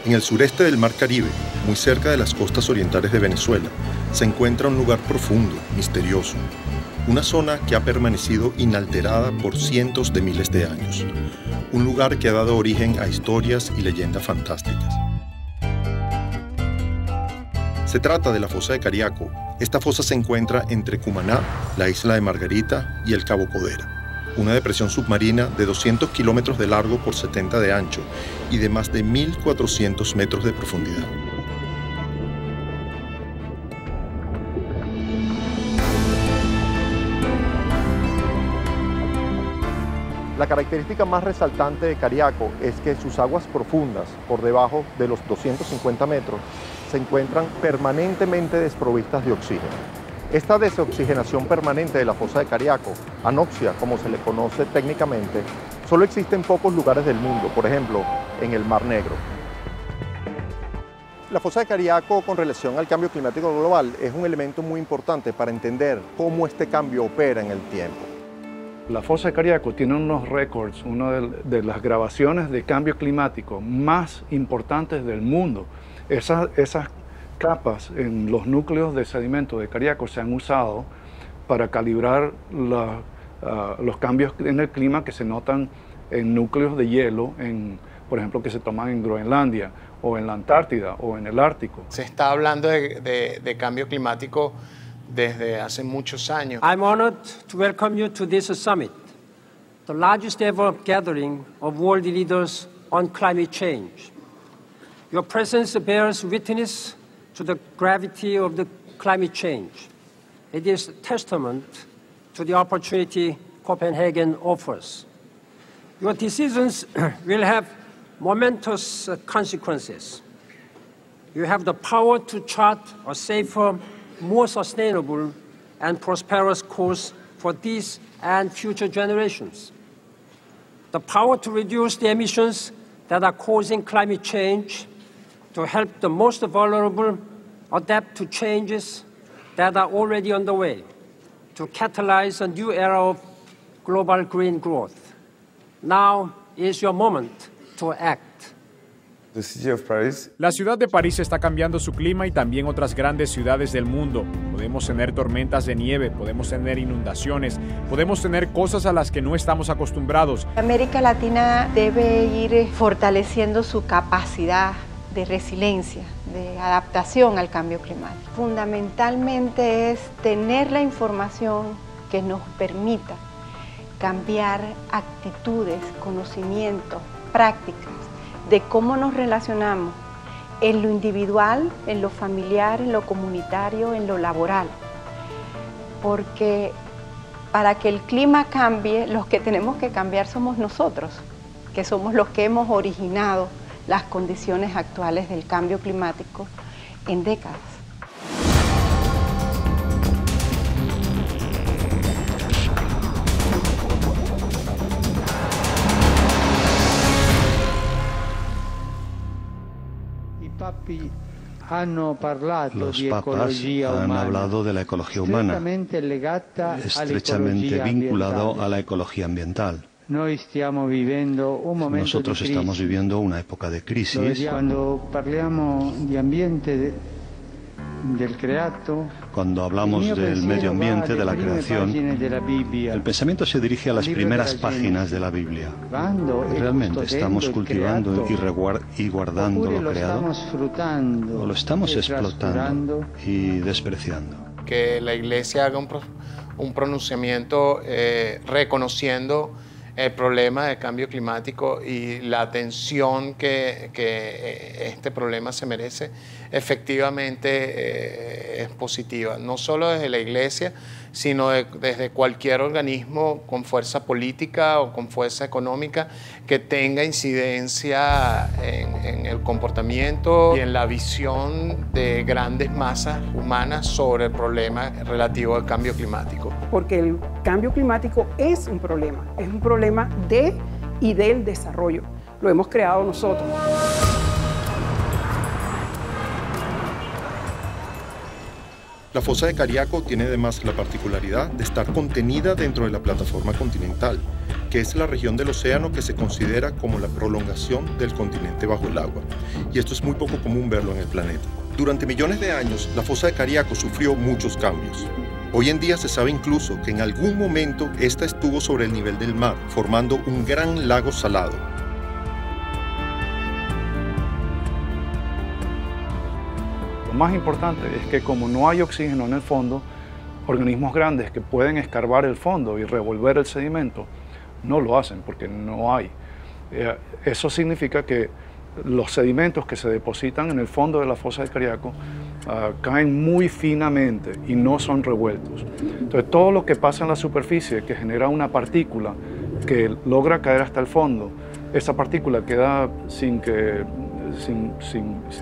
En el sureste del Mar Caribe, muy cerca de las costas orientales de Venezuela, se encuentra un lugar profundo, misterioso. Una zona que ha permanecido inalterada por cientos de miles de años. Un lugar que ha dado origen a historias y leyendas fantásticas. Se trata de la Fosa de Cariaco. Esta fosa se encuentra entre Cumaná, la isla de Margarita y el Cabo Codera. Una depresión submarina de 200 kilómetros de largo por 70 de ancho y de más de 1.400 metros de profundidad. La característica más resaltante de Cariaco es que sus aguas profundas, por debajo de los 250 metros, se encuentran permanentemente desprovistas de oxígeno. Esta desoxigenación permanente de la fosa de Cariaco, anoxia como se le conoce técnicamente, solo existe en pocos lugares del mundo, por ejemplo, en el Mar Negro. La fosa de Cariaco con relación al cambio climático global es un elemento muy importante para entender cómo este cambio opera en el tiempo. La fosa de Cariaco tiene unos récords, una de las grabaciones de cambio climático más importantes del mundo. Esas capas en los núcleos de sedimento de Cariaco se han usado para calibrar los cambios en el clima que se notan en núcleos de hielo, por ejemplo, que se toman en Groenlandia o en la Antártida o en el Ártico. Se está hablando de cambio climático desde hace muchos años. I'm honored to welcome you to this summit, the largest ever gathering of world leaders on climate change. Your presence bears witness to the gravity of the climate change. It is a testament to the opportunity Copenhagen offers. Your decisions will have momentous consequences. You have the power to chart a safer, more sustainable and prosperous course for these and future generations. The power to reduce the emissions that are causing climate change, to help the most vulnerable adapt to changes that are already underway, to catalyze a new era of global green growth. Now is your moment to act. La ciudad de París está cambiando su clima y también otras grandes ciudades del mundo. Podemos tener tormentas de nieve, podemos tener inundaciones, podemos tener cosas a las que no estamos acostumbrados. América Latina debe ir fortaleciendo su capacidad de resiliencia, de adaptación al cambio climático. Fundamentalmente es tener la información que nos permita cambiar actitudes, conocimientos, prácticas de cómo nos relacionamos en lo individual, en lo familiar, en lo comunitario, en lo laboral. Porque para que el clima cambie, los que tenemos que cambiar somos nosotros, que somos los que hemos originado las condiciones actuales del cambio climático en décadas. Los papas han hablado de la ecología humana, estrechamente vinculado a la ecología ambiental. Nosotros estamos viviendo una época de crisis. Cuando hablamos del medio ambiente, de la creación, el pensamiento se dirige a las primeras páginas de la Biblia. ¿Realmente estamos cultivando y guardando lo creado? ¿O lo estamos explotando y despreciando? Que la Iglesia haga un pronunciamiento reconociendo el problema del cambio climático y la atención que este problema se merece, efectivamente es positiva, no solo desde la Iglesia, sino desde cualquier organismo con fuerza política o con fuerza económica que tenga incidencia en el comportamiento y en la visión de grandes masas humanas sobre el problema relativo al cambio climático. Porque el cambio climático es un problema de y del desarrollo. Lo hemos creado nosotros. La fosa de Cariaco tiene además la particularidad de estar contenida dentro de la plataforma continental, que es la región del océano que se considera como la prolongación del continente bajo el agua. Y esto es muy poco común verlo en el planeta. Durante millones de años, la fosa de Cariaco sufrió muchos cambios. Hoy en día se sabe incluso que en algún momento esta estuvo sobre el nivel del mar, formando un gran lago salado. Lo más importante es que como no hay oxígeno en el fondo, organismos grandes que pueden escarbar el fondo y revolver el sedimento, no lo hacen porque no hay. Eso significa que los sedimentos que se depositan en el fondo de la fosa de Cariaco caen muy finamente y no son revueltos. Entonces todo lo que pasa en la superficie que genera una partícula que logra caer hasta el fondo, esa partícula queda sin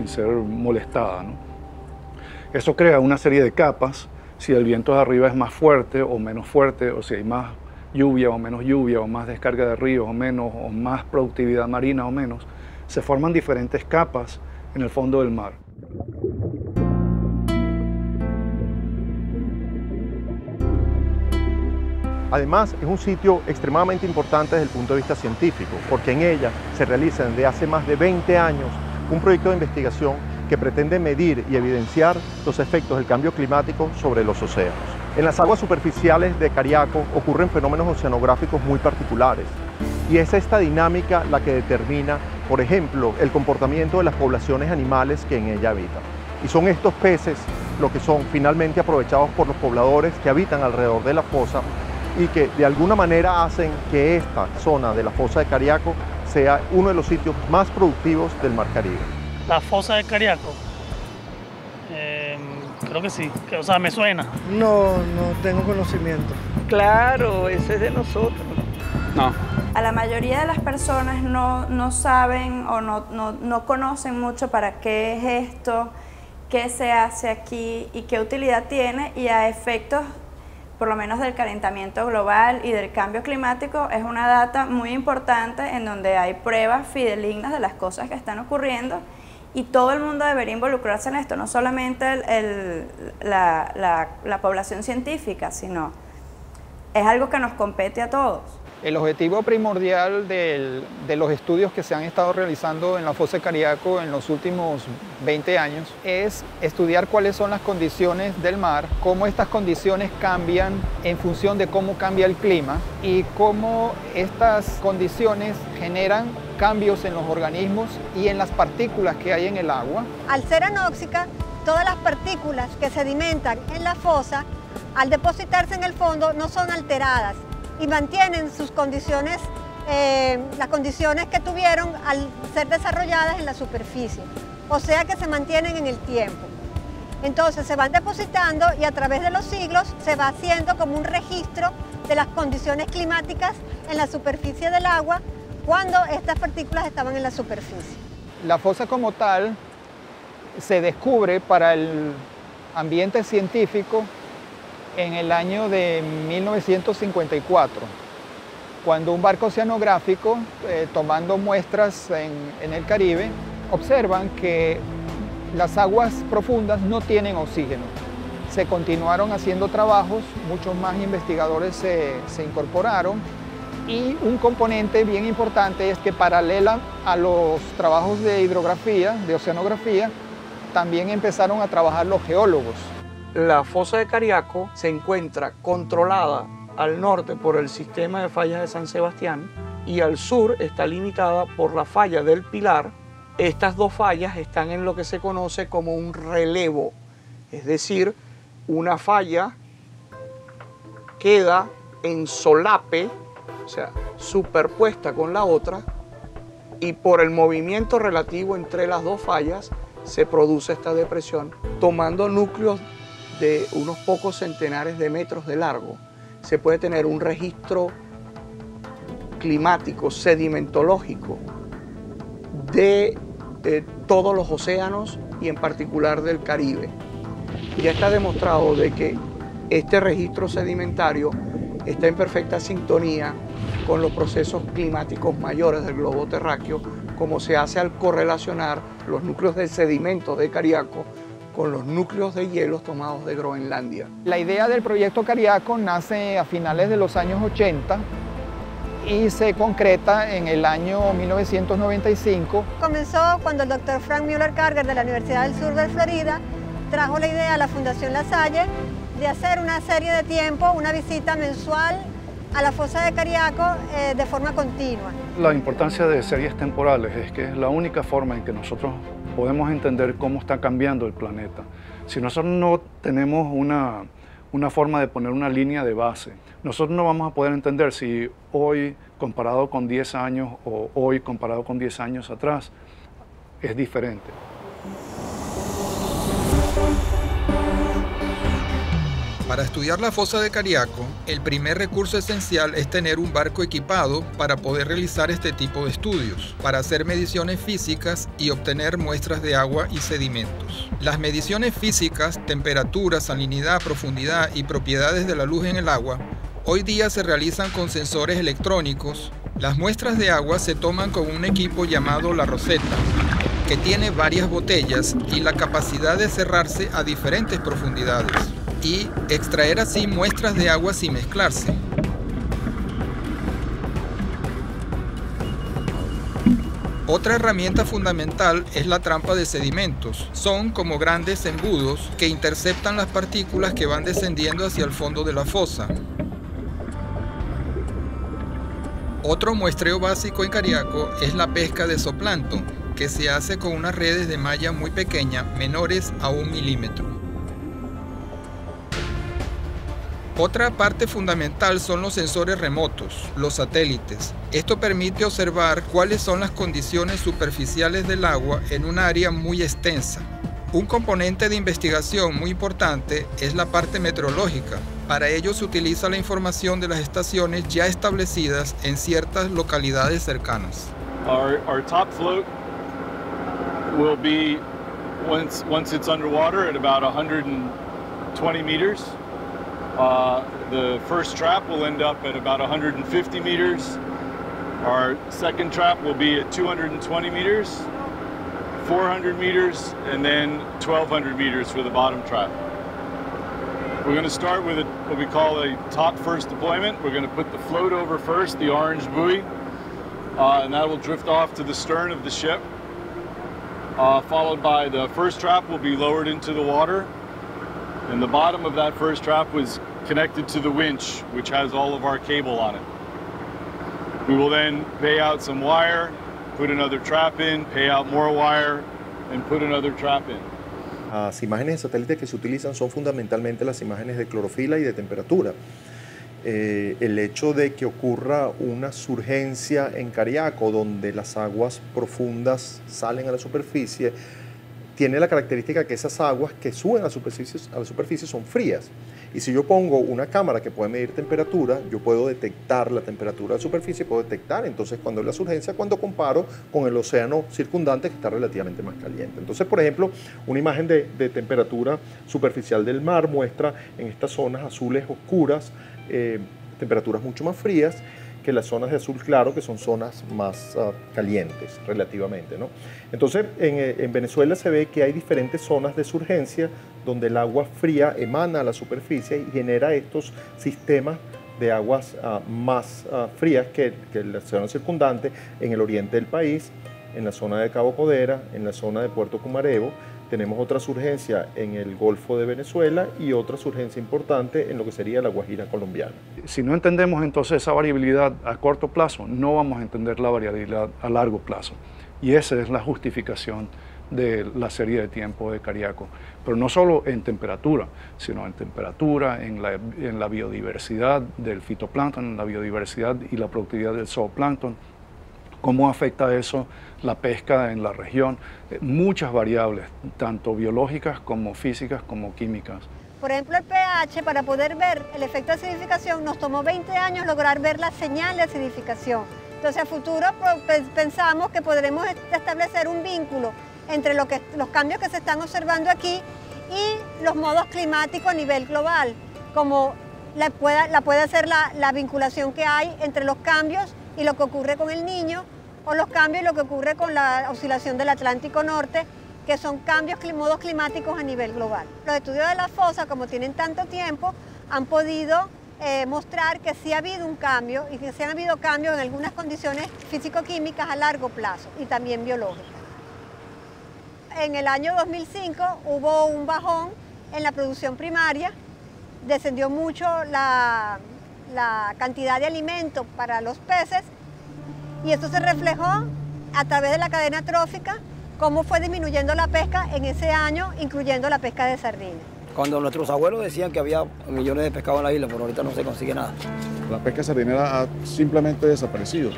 ser molestada, ¿no? Eso crea una serie de capas. Si el viento de arriba es más fuerte o menos fuerte, o si hay más lluvia o menos lluvia, o más descarga de ríos o menos, o más productividad marina o menos, se forman diferentes capas en el fondo del mar. Además, es un sitio extremadamente importante desde el punto de vista científico, porque en ella se realiza desde hace más de 20 años un proyecto de investigación que pretende medir y evidenciar los efectos del cambio climático sobre los océanos. En las aguas superficiales de Cariaco ocurren fenómenos oceanográficos muy particulares, y es esta dinámica la que determina, por ejemplo, el comportamiento de las poblaciones animales que en ella habitan. Y son estos peces los que son finalmente aprovechados por los pobladores que habitan alrededor de la fosa y que de alguna manera hacen que esta zona de la fosa de Cariaco sea uno de los sitios más productivos del Mar Caribe. La fosa de Cariaco, creo que sí, o sea, me suena. No tengo conocimiento. Claro, ese es de nosotros. No. A la mayoría de las personas no saben o no conocen mucho para qué es esto, qué se hace aquí y qué utilidad tiene, y a efectos por lo menos del calentamiento global y del cambio climático es una data muy importante en donde hay pruebas fidedignas de las cosas que están ocurriendo, y todo el mundo debería involucrarse en esto, no solamente la población científica, sino es algo que nos compete a todos. El objetivo primordial de los estudios que se han estado realizando en la fosa de Cariaco en los últimos 20 años es estudiar cuáles son las condiciones del mar, cómo estas condiciones cambian en función de cómo cambia el clima y cómo estas condiciones generan cambios en los organismos y en las partículas que hay en el agua. Al ser anóxica, todas las partículas que sedimentan en la fosa, al depositarse en el fondo, no son alteradas y mantienen sus condiciones, las condiciones que tuvieron al ser desarrolladas en la superficie, o sea que se mantienen en el tiempo. Entonces se van depositando y a través de los siglos se va haciendo como un registro de las condiciones climáticas en la superficie del agua cuando estas partículas estaban en la superficie. La fosa como tal se descubre para el ambiente científico en el año de 1954, cuando un barco oceanográfico, tomando muestras en el Caribe, observan que las aguas profundas no tienen oxígeno. Se continuaron haciendo trabajos, muchos más investigadores se incorporaron, y un componente bien importante es que paralela a los trabajos de hidrografía, de oceanografía, también empezaron a trabajar los geólogos. La fosa de Cariaco se encuentra controlada al norte por el sistema de fallas de San Sebastián y al sur está limitada por la falla del Pilar. Estas dos fallas están en lo que se conoce como un relevo, es decir, una falla queda en solape, o sea, superpuesta con la otra, y por el movimiento relativo entre las dos fallas se produce esta depresión, tomando núcleos de unos pocos centenares de metros de largo. Se puede tener un registro climático, sedimentológico de todos los océanos y en particular del Caribe. Ya está demostrado de que este registro sedimentario está en perfecta sintonía con los procesos climáticos mayores del globo terráqueo, como se hace al correlacionar los núcleos de sedimentos de Cariaco con los núcleos de hielo tomados de Groenlandia. La idea del proyecto Cariaco nace a finales de los años 80 y se concreta en el año 1995. Comenzó cuando el doctor Frank Mueller-Karger de la Universidad del Sur de Florida trajo la idea a la Fundación La Salle de hacer una serie de tiempo, una visita mensual a la fosa de Cariaco de forma continua. La importancia de series temporales es que es la única forma en que nosotros podemos entender cómo está cambiando el planeta. Si nosotros no tenemos una forma de poner una línea de base, nosotros no vamos a poder entender si hoy comparado con 10 años o hoy comparado con 10 años atrás es diferente. Para estudiar la fosa de Cariaco, el primer recurso esencial es tener un barco equipado para poder realizar este tipo de estudios, para hacer mediciones físicas y obtener muestras de agua y sedimentos. Las mediciones físicas, temperatura, salinidad, profundidad y propiedades de la luz en el agua, hoy día se realizan con sensores electrónicos. Las muestras de agua se toman con un equipo llamado la Rosetta, que tiene varias botellas y la capacidad de cerrarse a diferentes profundidades, y extraer así muestras de agua sin mezclarse. Otra herramienta fundamental es la trampa de sedimentos. Son como grandes embudos que interceptan las partículas que van descendiendo hacia el fondo de la fosa. Otro muestreo básico en Cariaco es la pesca de zooplancton, que se hace con unas redes de malla muy pequeña, menores a 1 milímetro. Otra parte fundamental son los sensores remotos, los satélites. Esto permite observar cuáles son las condiciones superficiales del agua en un área muy extensa. Un componente de investigación muy importante es la parte meteorológica. Para ello se utiliza la información de las estaciones ya establecidas en ciertas localidades cercanas. Our top float will be once it's underwater at about 120 meters. The first trap will end up at about 150 meters. Our second trap will be at 220 meters, 400 meters, and then 1,200 meters for the bottom trap. We're going to start with what we call a top first deployment. We're going to put the float over first, the orange buoy, and that will drift off to the stern of the ship. Followed by the first trap will be lowered into the water. And the bottom of that first trap was connected to the winch, which has all of our cable on it. We will then pay out some wire, put another trap in, pay out more wire, and put another trap in. Las imágenes de satélite que se utilizan son fundamentalmente las imágenes de clorofila y de temperatura. El hecho de que ocurra una surgencia en Cariaco, donde las aguas profundas salen a la superficie, tiene la característica que esas aguas que suben a la superficie son frías. Y si yo pongo una cámara que puede medir temperatura, yo puedo detectar la temperatura de la superficie, puedo detectar entonces cuando es la surgencia, cuando comparo con el océano circundante que está relativamente más caliente. Entonces, por ejemplo, una imagen de temperatura superficial del mar muestra en estas zonas azules oscuras temperaturas mucho más frías que las zonas de azul claro, que son zonas más calientes relativamente, ¿no? Entonces, en Venezuela se ve que hay diferentes zonas de surgencia donde el agua fría emana a la superficie y genera estos sistemas de aguas más frías que el océano circundante en el oriente del país, en la zona de Cabo Codera, en la zona de Puerto Cumarebo. Tenemos otra surgencia en el Golfo de Venezuela y otra surgencia importante en lo que sería la Guajira colombiana. Si no entendemos entonces esa variabilidad a corto plazo, no vamos a entender la variabilidad a largo plazo. Y esa es la justificación de la serie de tiempo de Cariaco. Pero no solo en temperatura, sino en temperatura, en la biodiversidad del fitoplancton, en la biodiversidad y la productividad del zooplancton. ¿Cómo afecta eso la pesca en la región? Muchas variables, tanto biológicas como físicas como químicas. Por ejemplo, el pH, para poder ver el efecto de acidificación, nos tomó 20 años lograr ver la señal de acidificación. Entonces, a futuro pensamos que podremos establecer un vínculo entre los cambios que se están observando aquí y los modos climáticos a nivel global, como puede ser la vinculación que hay entre los cambios y lo que ocurre con el Niño, o los cambios y lo que ocurre con la oscilación del Atlántico Norte que son modos climáticos a nivel global. Los estudios de la fosa, como tienen tanto tiempo, han podido mostrar que sí ha habido un cambio y que sí han habido cambios en algunas condiciones físico-químicas a largo plazo y también biológicas. En el año 2005 hubo un bajón en la producción primaria, descendió mucho la cantidad de alimento para los peces y esto se reflejó a través de la cadena trófica, cómo fue disminuyendo la pesca en ese año, incluyendo la pesca de sardina. Cuando nuestros abuelos decían que había millones de pescados en la isla, pero ahorita no se consigue nada. La pesca sardinera ha simplemente desaparecido.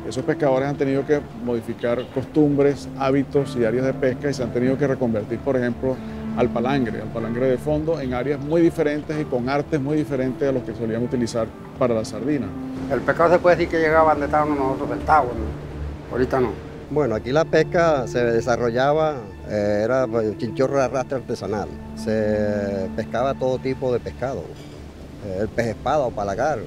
Esos pescadores han tenido que modificar costumbres, hábitos y áreas de pesca y se han tenido que reconvertir, por ejemplo, al palangre de fondo en áreas muy diferentes y con artes muy diferentes a los que solían utilizar para la sardina. El pescado se puede decir que llegaba donde estábamos nosotros sentados, ¿no? Ahorita no. Bueno, aquí la pesca se desarrollaba, era chinchorro de arrastre artesanal. Se pescaba todo tipo de pescado, el pez espada o palagar,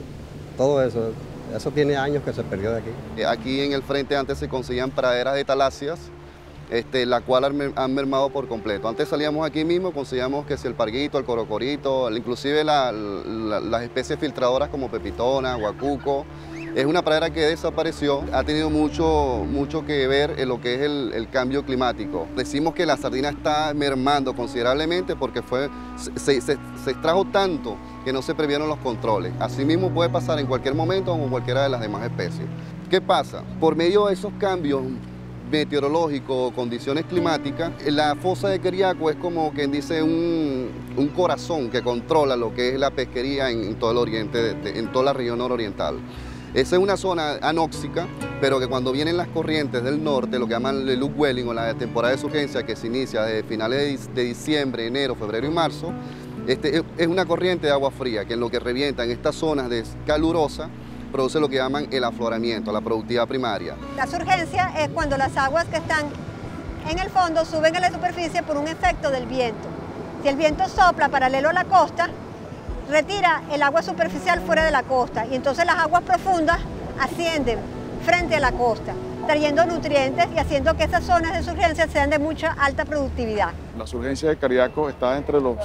todo eso. Eso tiene años que se perdió de aquí. Aquí en el frente antes se conseguían praderas de taláceas, la cual han mermado por completo. Antes salíamos aquí mismo, conseguíamos que si el parguito, el corocorito, inclusive las especies filtradoras como pepitona, guacuco. Es una pradera que desapareció, ha tenido mucho que ver en lo que es el cambio climático. Decimos que la sardina está mermando considerablemente porque se extrajo tanto que no se previeron los controles. Asimismo puede pasar en cualquier momento con cualquiera de las demás especies. ¿Qué pasa? Por medio de esos cambios meteorológicos, condiciones climáticas, la fosa de Cariaco es como quien dice un corazón que controla lo que es la pesquería en todo el oriente, en toda la región nororiental. Esa es una zona anóxica, pero que cuando vienen las corrientes del norte, lo que llaman el upwelling o la temporada de surgencia que se inicia desde finales de diciembre, enero, febrero y marzo, es una corriente de agua fría que en lo que revienta en estas zonas calurosas produce lo que llaman el afloramiento, la productividad primaria. La surgencia es cuando las aguas que están en el fondo suben a la superficie por un efecto del viento. Si el viento sopla paralelo a la costa, retira el agua superficial fuera de la costa y entonces las aguas profundas ascienden frente a la costa, trayendo nutrientes y haciendo que esas zonas de surgencia sean de mucha alta productividad. La surgencia de Cariaco está entre los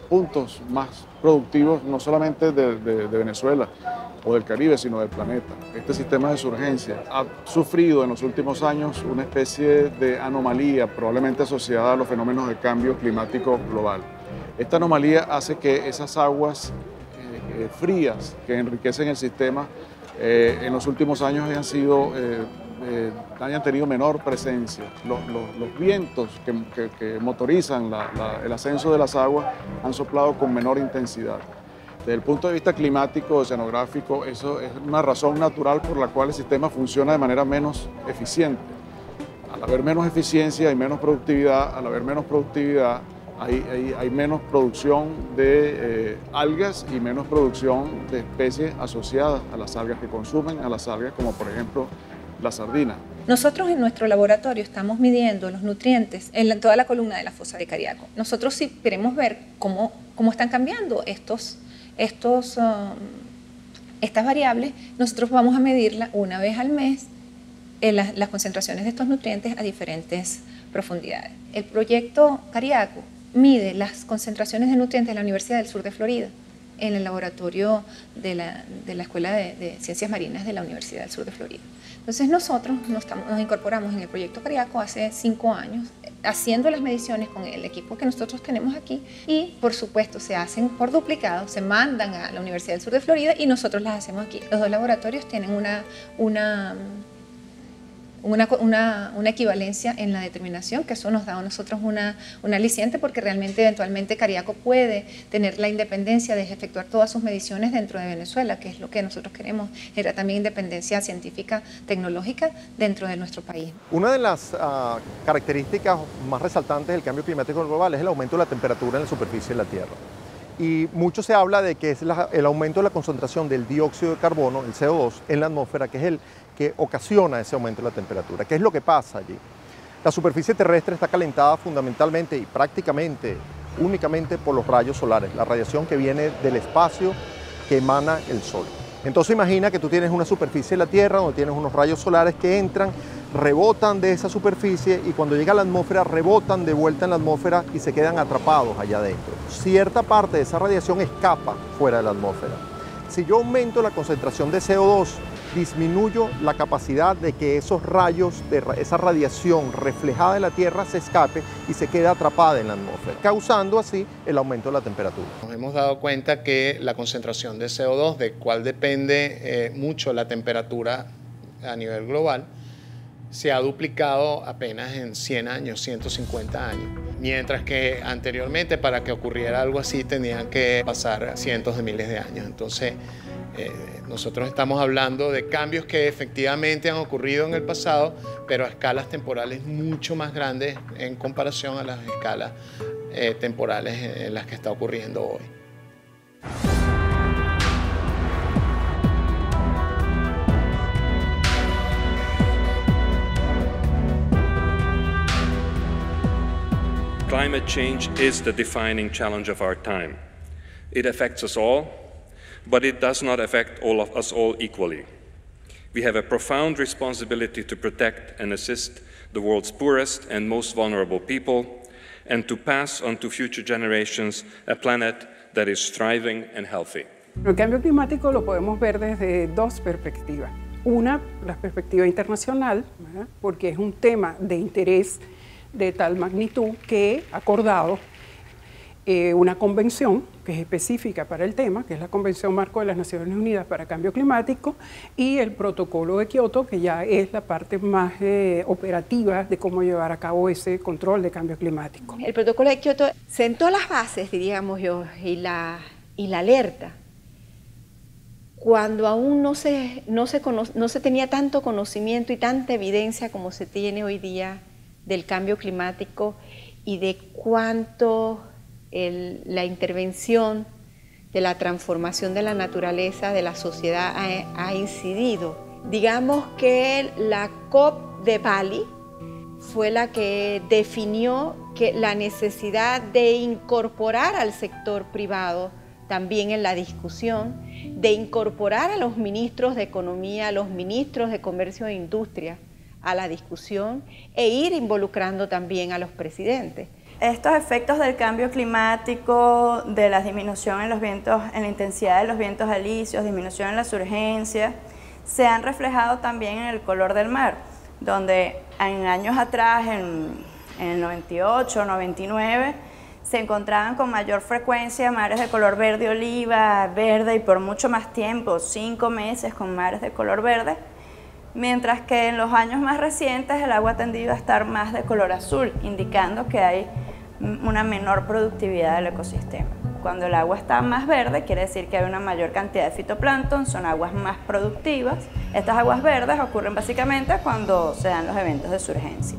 puntos más productivos, no solamente de Venezuela o del Caribe, sino del planeta. Este sistema de surgencia ha sufrido en los últimos años una especie de anomalía, probablemente asociada a los fenómenos de cambio climático global. Esta anomalía hace que esas aguas frías que enriquecen el sistema en los últimos años hayan tenido menor presencia. Los vientos que motorizan el ascenso de las aguas han soplado con menor intensidad. Desde el punto de vista climático, oceanográfico, eso es una razón natural por la cual el sistema funciona de manera menos eficiente. Al haber menos eficiencia hay menos productividad, al haber menos productividad hay menos producción de algas y menos producción de especies asociadas a las algas que consumen a las algas, como por ejemplo la sardina. Nosotros en nuestro laboratorio estamos midiendo los nutrientes en toda la columna de la fosa de Cariaco. Nosotros sí queremos ver cómo están cambiando estas variables. Nosotros vamos a medirla una vez al mes las concentraciones de estos nutrientes a diferentes profundidades. El proyecto Cariaco mide las concentraciones de nutrientes de la Universidad del Sur de Florida en el laboratorio de la Escuela de Ciencias Marinas de la Universidad del Sur de Florida. Entonces nosotros nos incorporamos en el proyecto Cariaco hace 5 años, haciendo las mediciones con el equipo que nosotros tenemos aquí y por supuesto se hacen por duplicado, se mandan a la Universidad del Sur de Florida y nosotros las hacemos aquí. Los dos laboratorios tienen una equivalencia en la determinación, que eso nos da a nosotros un aliciente porque realmente eventualmente Cariaco puede tener la independencia de efectuar todas sus mediciones dentro de Venezuela, que es lo que nosotros queremos, era también independencia científica, tecnológica dentro de nuestro país. Una de las características más resaltantes del cambio climático global es el aumento de la temperatura en la superficie de la Tierra. Y mucho se habla de que es el aumento de la concentración del dióxido de carbono, el CO2, en la atmósfera, que es el que ocasiona ese aumento de la temperatura. ¿Qué es lo que pasa allí? La superficie terrestre está calentada fundamentalmente y prácticamente únicamente por los rayos solares, la radiación que viene del espacio que emana el Sol. Entonces imagina que tú tienes una superficie de la Tierra donde tienes unos rayos solares que entran, rebotan de esa superficie y cuando llega a la atmósfera rebotan de vuelta en la atmósfera y se quedan atrapados allá adentro. Cierta parte de esa radiación escapa fuera de la atmósfera. Si yo aumento la concentración de CO2, disminuyo la capacidad de que esos rayos, esa radiación reflejada de la Tierra se escape y se quede atrapada en la atmósfera, causando así el aumento de la temperatura. Nos hemos dado cuenta que la concentración de CO2, de cual depende mucho la temperatura a nivel global, se ha duplicado apenas en 100 años, 150 años. Mientras que anteriormente para que ocurriera algo así tenían que pasar cientos de miles de años. Entonces, nosotros estamos hablando de cambios que efectivamente han ocurrido en el pasado, pero a escalas temporales mucho más grandes en comparación a las escalas temporales en las que está ocurriendo hoy. Climate change is the defining challenge of our time. It affects us all, but it does not affect us all equally. We have a profound responsibility to protect and assist the world's poorest and most vulnerable people, and to pass on to future generations a planet that is thriving and healthy. El cambio climático lo podemos ver desde dos perspectivas. Una, la perspectiva internacional, ¿verdad? Porque es un tema de interés de tal magnitud que ha acordado una convención que es específica para el tema, que es la Convención Marco de las Naciones Unidas para Cambio Climático, y el Protocolo de Kioto, que ya es la parte más operativa de cómo llevar a cabo ese control de cambio climático. El Protocolo de Kioto sentó las bases, diríamos yo, y la alerta, cuando aún no se tenía tanto conocimiento y tanta evidencia como se tiene hoy día del cambio climático y de cuánto la intervención de la transformación de la naturaleza, de la sociedad, ha incidido. Digamos que la COP de Bali fue la que definió la necesidad de incorporar al sector privado también en la discusión, de incorporar a los ministros de Economía, a los ministros de Comercio e Industria a la discusión e ir involucrando también a los presidentes. Estos efectos del cambio climático, de la disminución en los vientos, en la intensidad de los vientos alisios, disminución en la surgencia, se han reflejado también en el color del mar, donde en años atrás, en el 98, 99, se encontraban con mayor frecuencia mares de color verde oliva, verde y por mucho más tiempo, 5 meses con mares de color verde, mientras que en los años más recientes el agua ha tendido a estar más de color azul, indicando que hay una menor productividad del ecosistema. Cuando el agua está más verde, quiere decir que hay una mayor cantidad de fitoplancton, son aguas más productivas. Estas aguas verdes ocurren básicamente cuando se dan los eventos de surgencia.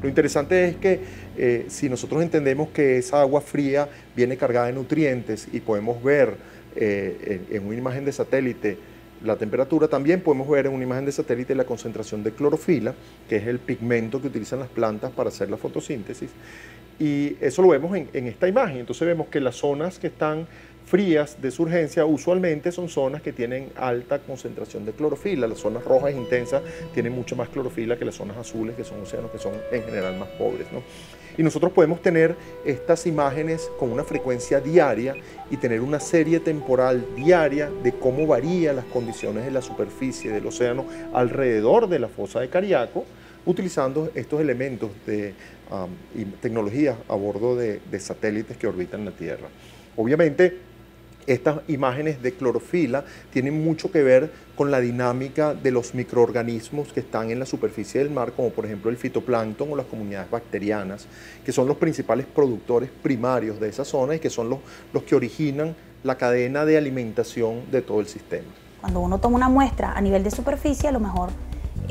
Lo interesante es que si nosotros entendemos que esa agua fría viene cargada de nutrientes y podemos ver en una imagen de satélite la temperatura, también podemos ver en una imagen de satélite la concentración de clorofila, que es el pigmento que utilizan las plantas para hacer la fotosíntesis. Y eso lo vemos en esta imagen. Entonces vemos que las zonas que están frías de surgencia usualmente son zonas que tienen alta concentración de clorofila. Las zonas rojas intensas tienen mucho más clorofila que las zonas azules, que son océanos que son en general más pobres, ¿no? Y nosotros podemos tener estas imágenes con una frecuencia diaria y tener una serie temporal diaria de cómo varían las condiciones de la superficie del océano alrededor de la fosa de Cariaco, utilizando estos elementos y tecnologías a bordo de satélites que orbitan la Tierra. Obviamente, estas imágenes de clorofila tienen mucho que ver con la dinámica de los microorganismos que están en la superficie del mar, como por ejemplo el fitoplancton o las comunidades bacterianas, que son los principales productores primarios de esa zona y que son los que originan la cadena de alimentación de todo el sistema. Cuando uno toma una muestra a nivel de superficie, a lo mejor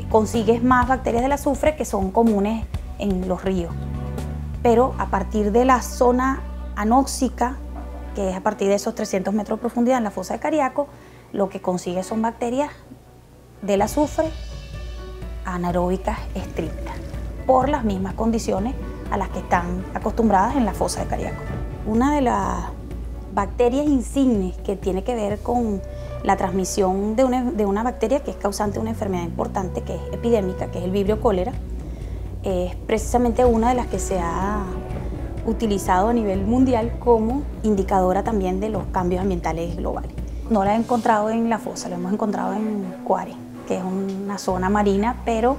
consigues más bacterias del azufre que son comunes en los ríos. Pero a partir de la zona anóxica, que es a partir de esos 300 metros de profundidad en la fosa de Cariaco, lo que consigue son bacterias del azufre anaeróbicas estrictas, por las mismas condiciones a las que están acostumbradas en la fosa de Cariaco. Una de las bacterias insignes que tiene que ver con la transmisión de una bacteria que es causante de una enfermedad importante, que es epidémica, que es el vibrio cólera. Es precisamente una de las que se ha utilizado a nivel mundial como indicadora también de los cambios ambientales globales. No la he encontrado en la fosa, la hemos encontrado en Cuare, que es una zona marina, pero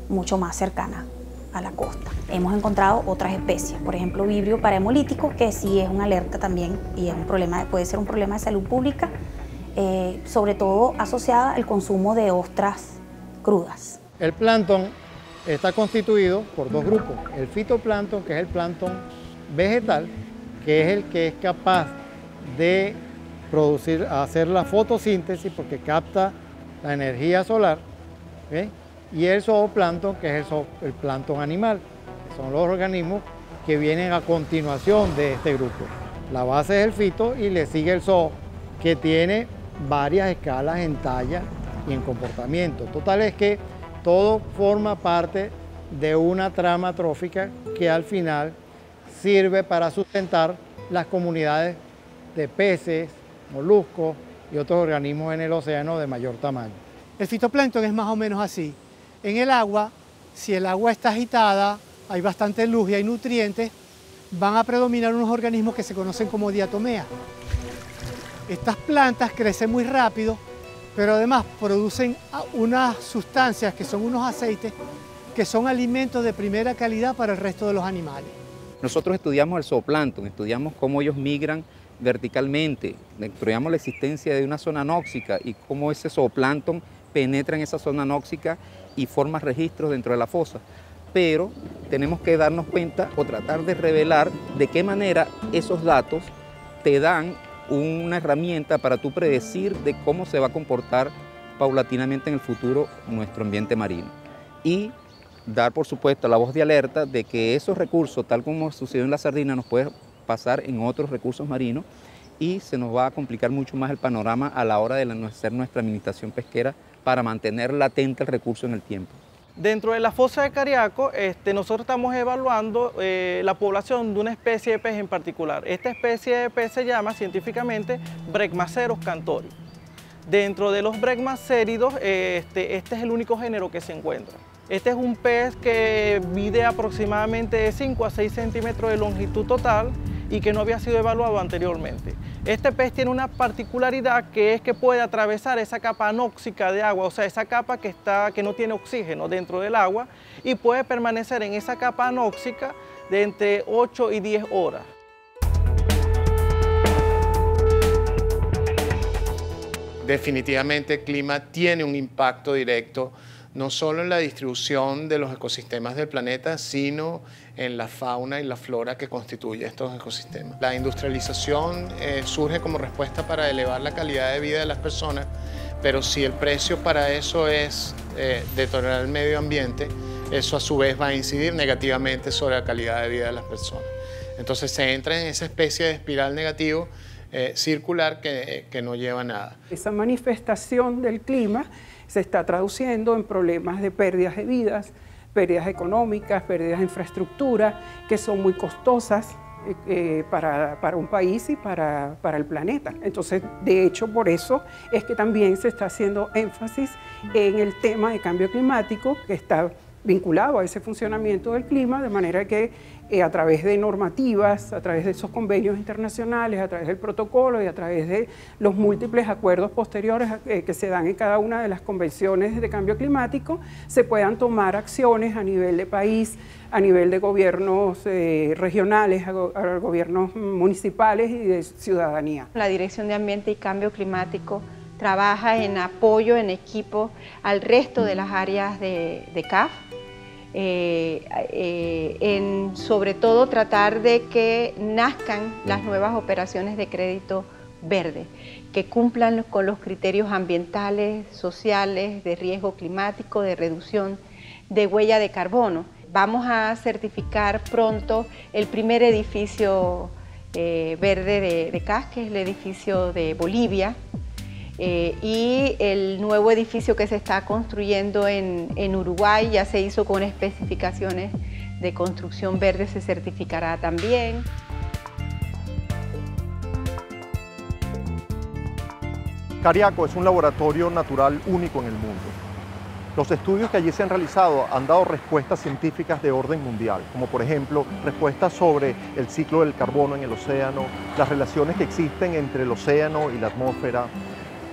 mucho más cercana a la costa. Hemos encontrado otras especies, por ejemplo vibrio parahemolítico, que sí es una alerta también y es un problema, puede ser un problema de salud pública, sobre todo asociada al consumo de ostras crudas. El plancton está constituido por dos grupos, el fitoplancton, que es el plancton vegetal, que es el que es capaz de hacer la fotosíntesis porque capta la energía solar, ¿okay? Y el zooplancton, que es el plancton animal, que son los organismos que vienen a continuación de este grupo. La base es el fito y le sigue el zoo, que tiene varias escalas en talla y en comportamiento. Total es que todo forma parte de una trama trófica que al final sirve para sustentar las comunidades de peces, moluscos y otros organismos en el océano de mayor tamaño. El fitoplancton es más o menos así. En el agua, si el agua está agitada, hay bastante luz y hay nutrientes, van a predominar unos organismos que se conocen como diatomeas. Estas plantas crecen muy rápido, pero además producen unas sustancias que son unos aceites que son alimentos de primera calidad para el resto de los animales. Nosotros estudiamos el zooplancton, estudiamos cómo ellos migran verticalmente, estudiamos la existencia de una zona anóxica y cómo ese zooplancton penetra en esa zona anóxica y forma registros dentro de la fosa. Pero tenemos que darnos cuenta o tratar de revelar de qué manera esos datos te dan una herramienta para tú predecir de cómo se va a comportar paulatinamente en el futuro nuestro ambiente marino. Y dar, por supuesto, la voz de alerta de que esos recursos, tal como sucedió en la sardina, nos puede pasar en otros recursos marinos y se nos va a complicar mucho más el panorama a la hora de hacer nuestra administración pesquera para mantener latente el recurso en el tiempo. Dentro de la fosa de Cariaco, nosotros estamos evaluando la población de una especie de pez en particular. Esta especie de pez se llama científicamente Bregmaceros cantori. Dentro de los bregmacéridos, este es el único género que se encuentra. Este es un pez que mide aproximadamente de 5 a 6 centímetros de longitud total y que no había sido evaluado anteriormente. Este pez tiene una particularidad que es que puede atravesar esa capa anóxica de agua, o sea, esa capa que no tiene oxígeno dentro del agua y puede permanecer en esa capa anóxica de entre 8 y 10 horas. Definitivamente el clima tiene un impacto directo no solo en la distribución de los ecosistemas del planeta, sino en la fauna y la flora que constituye estos ecosistemas. La industrialización surge como respuesta para elevar la calidad de vida de las personas, pero si el precio para eso es deteriorar el medio ambiente, eso a su vez va a incidir negativamente sobre la calidad de vida de las personas. Entonces se entra en esa especie de espiral negativo circular que no lleva a nada. Esa manifestación del clima se está traduciendo en problemas de pérdidas de vidas, pérdidas económicas, pérdidas de infraestructura, que son muy costosas para un país y para el planeta. Entonces, de hecho, por eso es que también se está haciendo énfasis en el tema de cambio climático, que está vinculado a ese funcionamiento del clima, de manera que a través de normativas, a través de esos convenios internacionales, a través del protocolo y a través de los múltiples acuerdos posteriores que se dan en cada una de las convenciones de cambio climático, se puedan tomar acciones a nivel de país, a nivel de gobiernos regionales, a gobiernos municipales y de ciudadanía. La Dirección de Ambiente y Cambio Climático trabaja en apoyo, en equipo al resto de las áreas de CAF, en sobre todo tratar de que nazcan las nuevas operaciones de crédito verde, que cumplan con los criterios ambientales, sociales, de riesgo climático, de reducción de huella de carbono. Vamos a certificar pronto el primer edificio verde de CAF, que es el edificio de Bolivia, y el nuevo edificio que se está construyendo en Uruguay ya se hizo con especificaciones de construcción verde, se certificará también. Cariaco es un laboratorio natural único en el mundo. Los estudios que allí se han realizado han dado respuestas científicas de orden mundial, como por ejemplo respuestas sobre el ciclo del carbono en el océano, las relaciones que existen entre el océano y la atmósfera,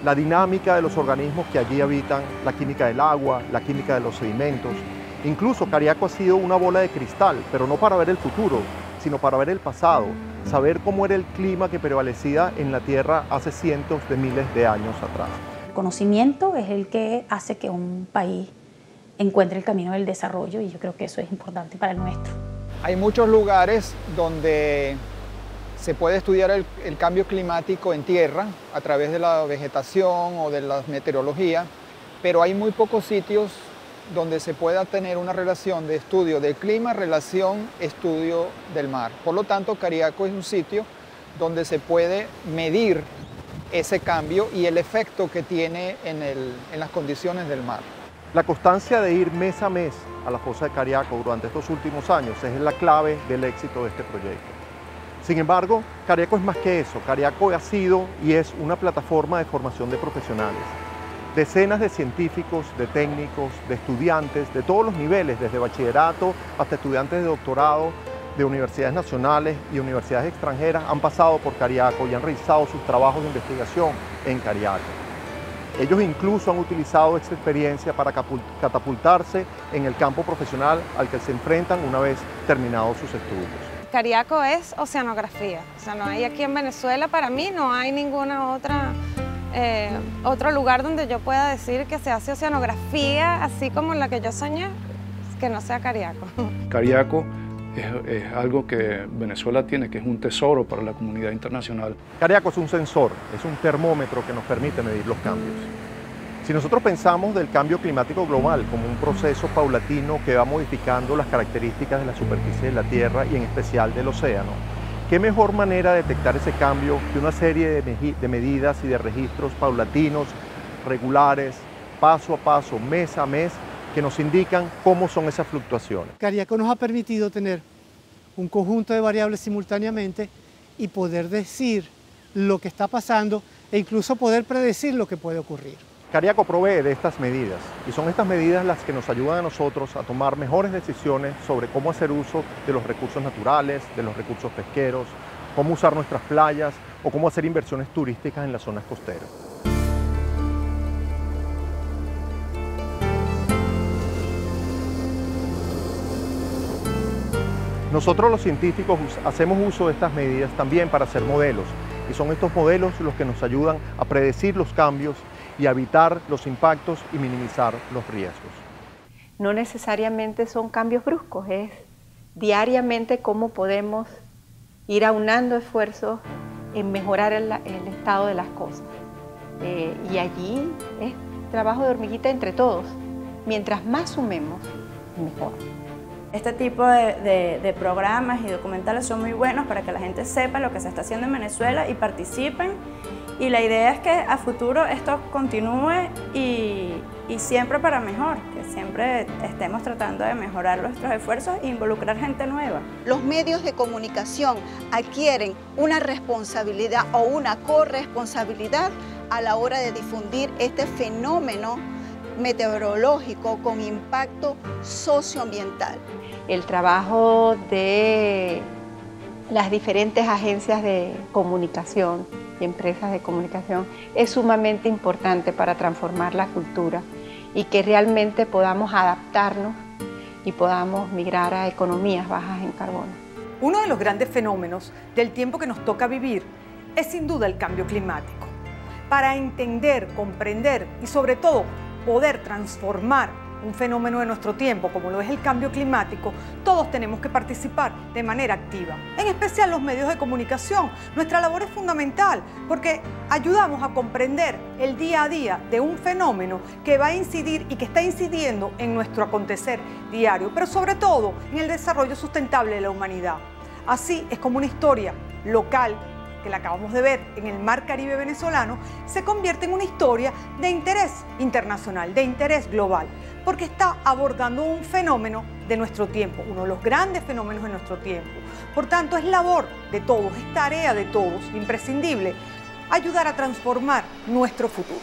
la dinámica de los organismos que allí habitan, la química del agua, la química de los sedimentos. Incluso Cariaco ha sido una bola de cristal, pero no para ver el futuro, sino para ver el pasado, saber cómo era el clima que prevalecía en la Tierra hace cientos de miles de años atrás. El conocimiento es el que hace que un país encuentre el camino del desarrollo y yo creo que eso es importante para el nuestro. Hay muchos lugares donde se puede estudiar el cambio climático en tierra a través de la vegetación o de la meteorología, pero hay muy pocos sitios donde se pueda tener una relación de estudio del clima, relación estudio del mar. Por lo tanto, Cariaco es un sitio donde se puede medir ese cambio y el efecto que tiene en las condiciones del mar. La constancia de ir mes a mes a la fosa de Cariaco durante estos últimos años es la clave del éxito de este proyecto. Sin embargo, Cariaco es más que eso. Cariaco ha sido y es una plataforma de formación de profesionales. Decenas de científicos, de técnicos, de estudiantes de todos los niveles, desde bachillerato hasta estudiantes de doctorado, de universidades nacionales y universidades extranjeras, han pasado por Cariaco y han realizado sus trabajos de investigación en Cariaco. Ellos incluso han utilizado esta experiencia para catapultarse en el campo profesional al que se enfrentan una vez terminados sus estudios. Cariaco es oceanografía, o sea, no hay aquí en Venezuela, para mí no hay ninguna otro lugar donde yo pueda decir que se hace oceanografía así como la que yo soñé, que no sea Cariaco. Cariaco es algo que Venezuela tiene, que es un tesoro para la comunidad internacional. Cariaco es un sensor, es un termómetro que nos permite medir los cambios. Si nosotros pensamos del cambio climático global como un proceso paulatino que va modificando las características de la superficie de la Tierra y en especial del océano, ¿qué mejor manera de detectar ese cambio que una serie de medidas y de registros paulatinos, regulares, paso a paso, mes a mes, que nos indican cómo son esas fluctuaciones? Cariaco nos ha permitido tener un conjunto de variables simultáneamente y poder decir lo que está pasando e incluso poder predecir lo que puede ocurrir. Cariaco provee de estas medidas y son estas medidas las que nos ayudan a nosotros a tomar mejores decisiones sobre cómo hacer uso de los recursos naturales, de los recursos pesqueros, cómo usar nuestras playas o cómo hacer inversiones turísticas en las zonas costeras. Nosotros los científicos hacemos uso de estas medidas también para hacer modelos y son estos modelos los que nos ayudan a predecir los cambios y a evitar los impactos y minimizar los riesgos. No necesariamente son cambios bruscos, es diariamente cómo podemos ir aunando esfuerzos en mejorar el estado de las cosas. Y allí es trabajo de hormiguita entre todos. Mientras más sumemos, mejor. Este tipo de programas y documentales son muy buenos para que la gente sepa lo que se está haciendo en Venezuela y participen. Y la idea es que a futuro esto continúe y siempre para mejor, que siempre estemos tratando de mejorar nuestros esfuerzos e involucrar gente nueva. Los medios de comunicación adquieren una responsabilidad o una corresponsabilidad a la hora de difundir este fenómeno meteorológico con impacto socioambiental. El trabajo de las diferentes agencias de comunicación y empresas de comunicación es sumamente importante para transformar la cultura y que realmente podamos adaptarnos y podamos migrar a economías bajas en carbono. Uno de los grandes fenómenos del tiempo que nos toca vivir es sin duda el cambio climático. Para entender, comprender y sobre todo poder transformar un fenómeno de nuestro tiempo, como lo es el cambio climático, todos tenemos que participar de manera activa. En especial los medios de comunicación. Nuestra labor es fundamental porque ayudamos a comprender el día a día de un fenómeno que va a incidir y que está incidiendo en nuestro acontecer diario, pero sobre todo en el desarrollo sustentable de la humanidad. Así es como una historia local, que la acabamos de ver en el mar Caribe venezolano, se convierte en una historia de interés internacional, de interés global, porque está abordando un fenómeno de nuestro tiempo, uno de los grandes fenómenos de nuestro tiempo. Por tanto, es labor de todos, es tarea de todos, imprescindible, ayudar a transformar nuestro futuro.